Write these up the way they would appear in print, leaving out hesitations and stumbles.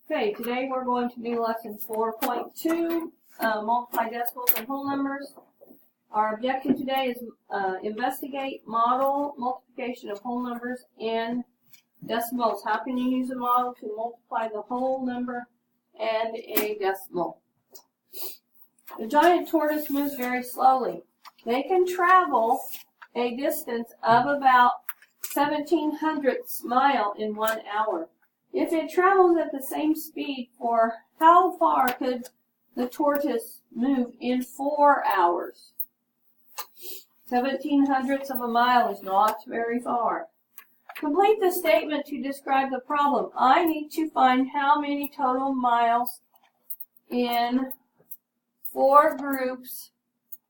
Okay, today we're going to do lesson 4.2, multiply decimals and whole numbers. Our objective today is investigate model multiplication of whole numbers and decimals. How can you use a model to multiply the whole number and a decimal? The giant tortoise moves very slowly. They can travel a distance of about 1/1700th mile in 1 hour. If it travels at the same speed, for how far could the tortoise move in 4 hours? 1/1700ths of a mile is not very far. Complete the statement to describe the problem. I need to find how many total miles in 4 groups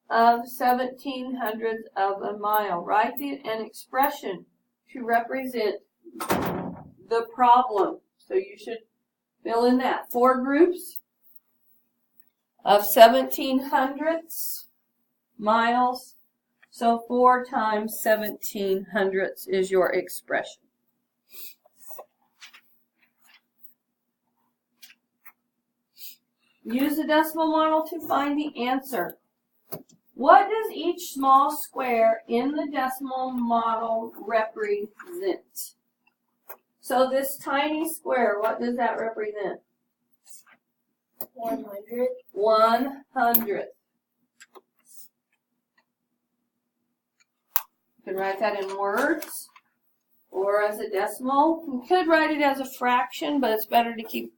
of 1/1700ths of a mile. Write an expression to represent the problem. So you should fill in that. 4 groups of 1/1700ths miles. So 4 times 1/1700ths is your expression. Use the decimal model to find the answer. What does each small square in the decimal model represent? So this tiny square, what does that represent? 100. 100. You can write that in words or as a decimal. You could write it as a fraction, but it's better to keep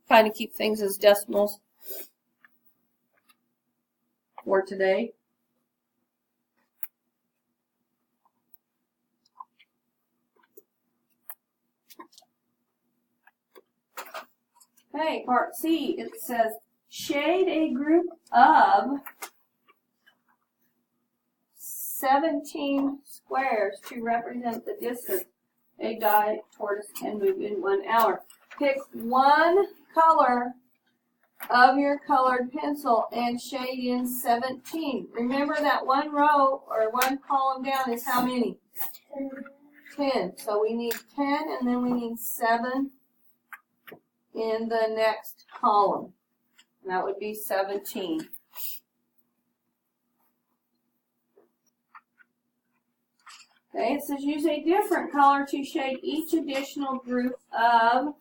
things as decimals for today. Okay, part C, it says, shade a group of 17 squares to represent the distance a giant tortoise can move in 1 hour. Pick one color of your colored pencil and shade in 17. Remember that one row or one column down is how many? 10. So we need 10 and then we need 7 in the next column. And that would be 17. Okay, it says use a different color to shade each additional group of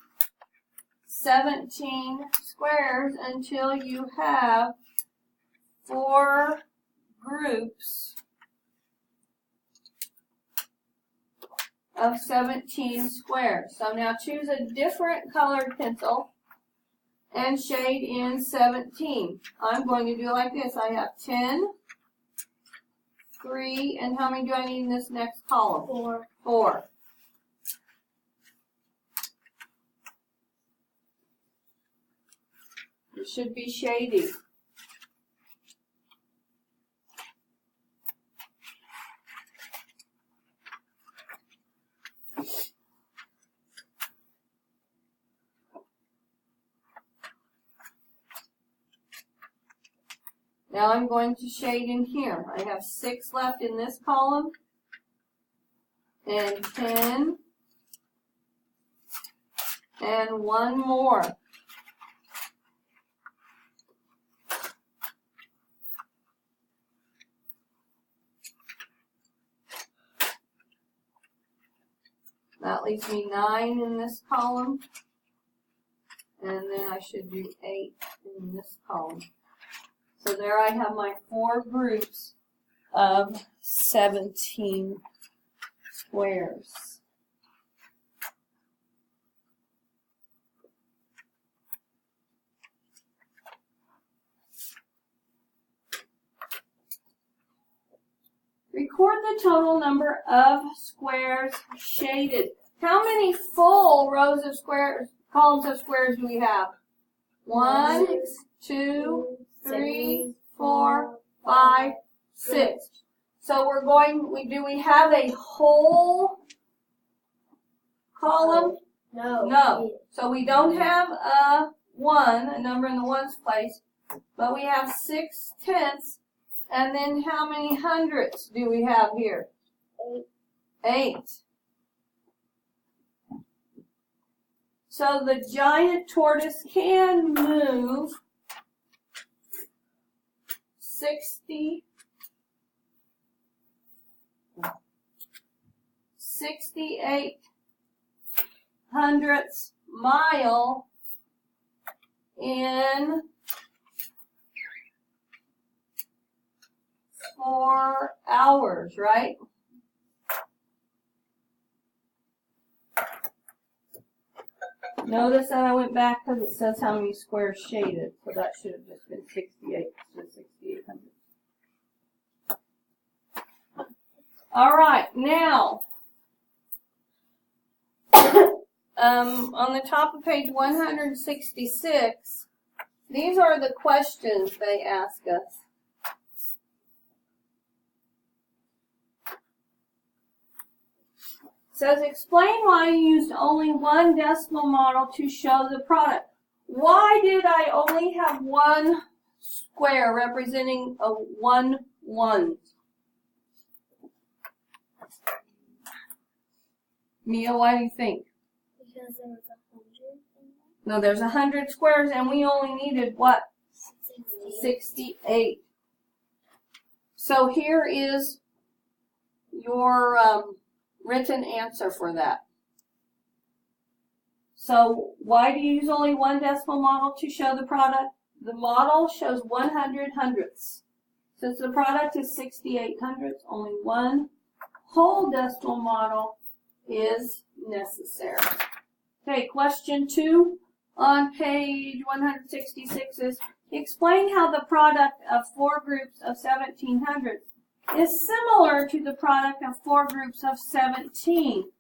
17 squares until you have 4 groups of 17 squares. So now choose a different colored pencil and shade in 17. I'm going to do it like this. I have 10, 3, and how many do I need in this next column? 4. 4. It should be shading. Now I'm going to shade in here. I have 6 left in this column, and 10, and 1 more. That leaves me 9 in this column, and then I should do 8 in this column. So there I have my 4 groups of 17 squares. Record the total number of squares shaded. How many full rows of squares, columns of squares do we have? 1, 2, 3, 4, 5, 6. So do we have a whole column? No. No. So we don't have a number in the ones place, but we have 6/10. And then how many hundredths do we have here? 8. So the giant tortoise can move 68 hundredths mile in 4 hours, right? Notice that I went back because it says how many squares shaded, so that should have just been 68, so 6,800. All right, now, on the top of page 166, these are the questions they ask us. It says, explain why you used only one decimal model to show the product. Why did I only have one square representing a 1 1? Mia, why do you think? Because there was 100 in there. No, there's 100 squares and we only needed what? 68. So here is your written answer for that. So why do you use only one decimal model to show the product? The model shows 100 hundredths. Since the product is 68 hundredths, only one whole decimal model is necessary. Okay, question 2 on page 166 is, explain how the product of 4 groups of 17 hundredths is similar to the product of 4 groups of 17.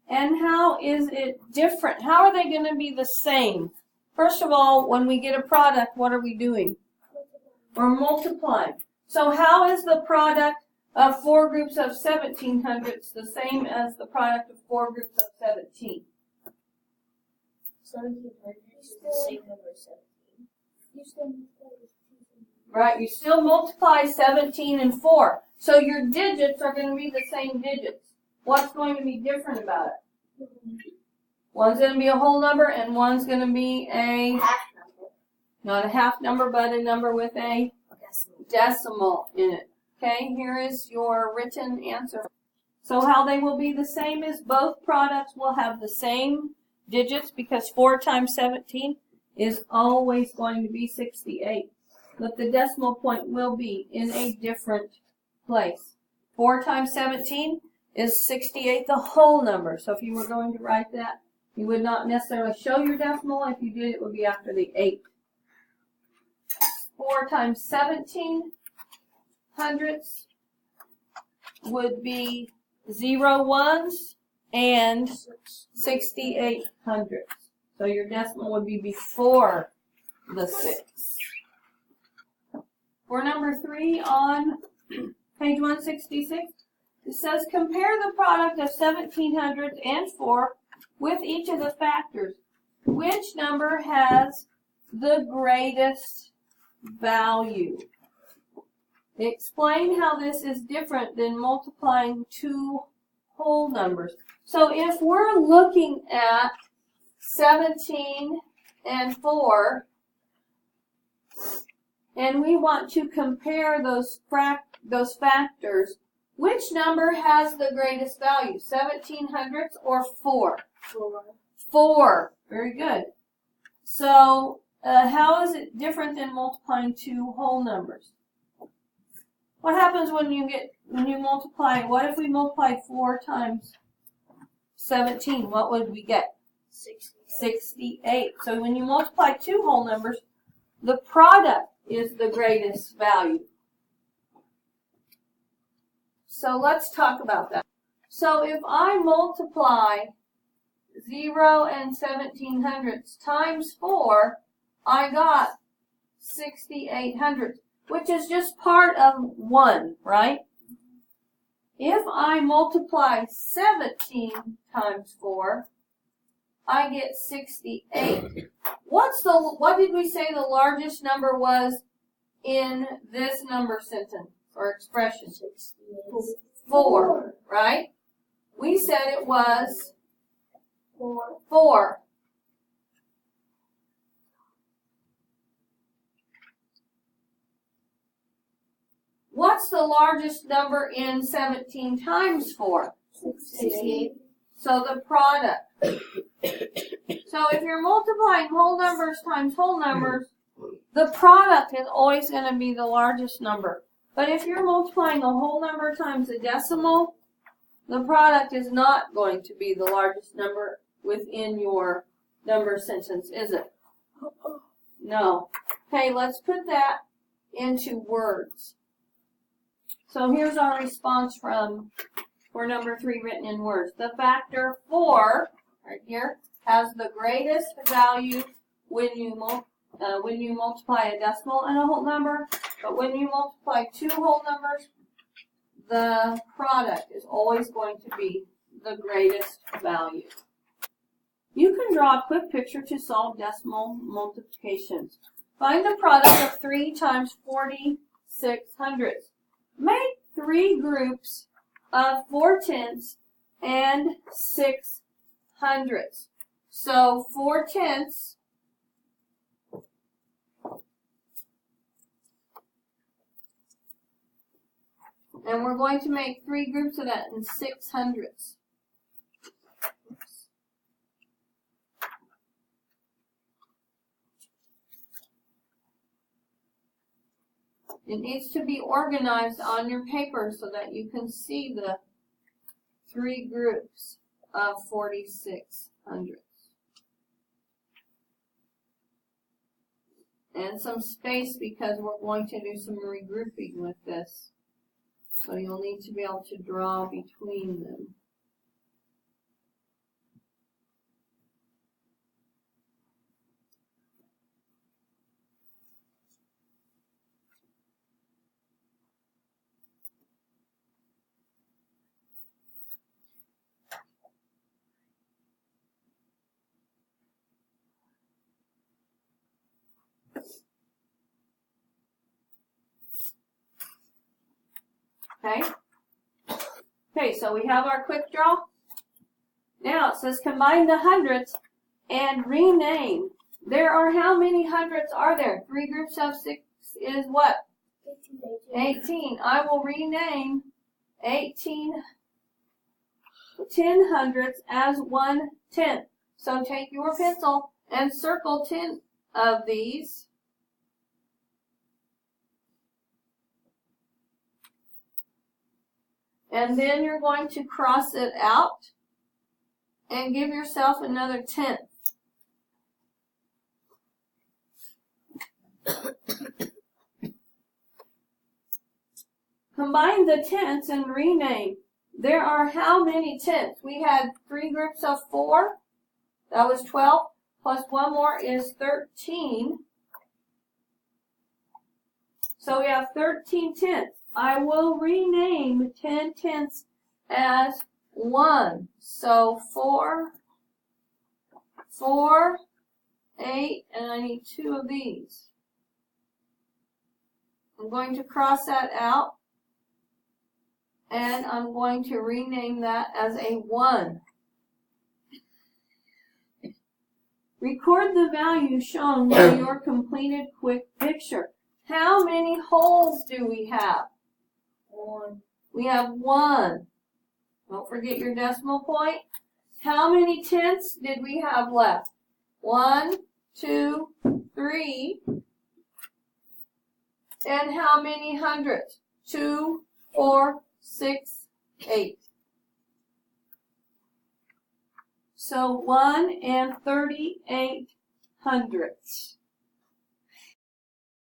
And how is it different? How are they going to be the same? First of all, when we get a product, what are we doing? We're multiplying. So how is the product of 4 groups of 17 hundredths the same as the product of 4 groups of 17? 1700 is the same number as 17. You still multiply with 2. Right, you still multiply 17 and 4. So your digits are going to be the same digits. What's going to be different about it? One's going to be a whole number and one's going to be a Half number. not a half number, but a number with a decimal in it. Okay, here is your written answer. So how they will be the same is both products will have the same digits because 4 times 17 is always going to be 68. But the decimal point will be in a different place. 4 times 17 is 68, the whole number. So if you were going to write that, you would not necessarily show your decimal. If you did, it would be after the 8. 4 times 17 hundredths would be 0 ones and 68 hundredths. So your decimal would be before the 6. For number 3 on page 166, it says compare the product of 17 hundredths and 4 with each of the factors. Which number has the greatest value? Explain how this is different than multiplying 2 whole numbers. So if we're looking at 17 and 4, and we want to compare those factors, which number has the greatest value? 17 hundredths or 4? 4. Very good. So how is it different than multiplying 2 whole numbers? What happens when you multiply? What if we multiply 4 times 17? What would we get? 68. So when you multiply 2 whole numbers, the product is the greatest value. So let's talk about that. So if I multiply 0 and 17 hundredths times 4, I got 68 hundredths, which is just part of 1, right? If I multiply 17 times 4, I get 68. What did we say the largest number was in this number sentence or expression? 4, right? We said it was 4. What's the largest number in 17 times 4? 68. So the product. So if you're multiplying whole numbers times whole numbers, the product is always going to be the largest number. But if you're multiplying a whole number times a decimal, the product is not going to be the largest number within your number sentence, is it? No. Okay, let's put that into words. So here's our response for number 3 written in words. The factor 4, right here, has the greatest value when you multiply a decimal and a whole number, but when you multiply 2 whole numbers, the product is always going to be the greatest value. You can draw a quick picture to solve decimal multiplications. Find the product of 3 times 46 hundredths. Make 3 groups of 4 tenths and 6 hundredths. So 4 tenths and we're going to make 3 groups of that in 6 hundredths. It needs to be organized on your paper so that you can see the 3 groups of 46 hundredths. And some space because we're going to do some regrouping with this. So you'll need to be able to draw between them. Okay, so we have our quick draw. Now it says combine the hundredths and rename. There are how many hundredths are there? 3 groups of 6 is what? 18. I will rename 18 10 hundredths as 1 tenth. So take your pencil and circle 10 of these. And then you're going to cross it out and give yourself another tenth. Combine the tenths and rename. There are how many tenths? We had 3 groups of 4. That was 12. Plus 1 more is 13. So we have 13 tenths. I will rename 10 tenths as 1. So 4, 4, 8, and I need 2 of these. I'm going to cross that out, and I'm going to rename that as a 1. Record the value shown by your completed quick picture. How many holes do we have? 1. We have 1. Don't forget your decimal point. How many tenths did we have left? 1, 2, 3. And how many hundredths? 2, 4, 6, 8. So 1 and 38 hundredths.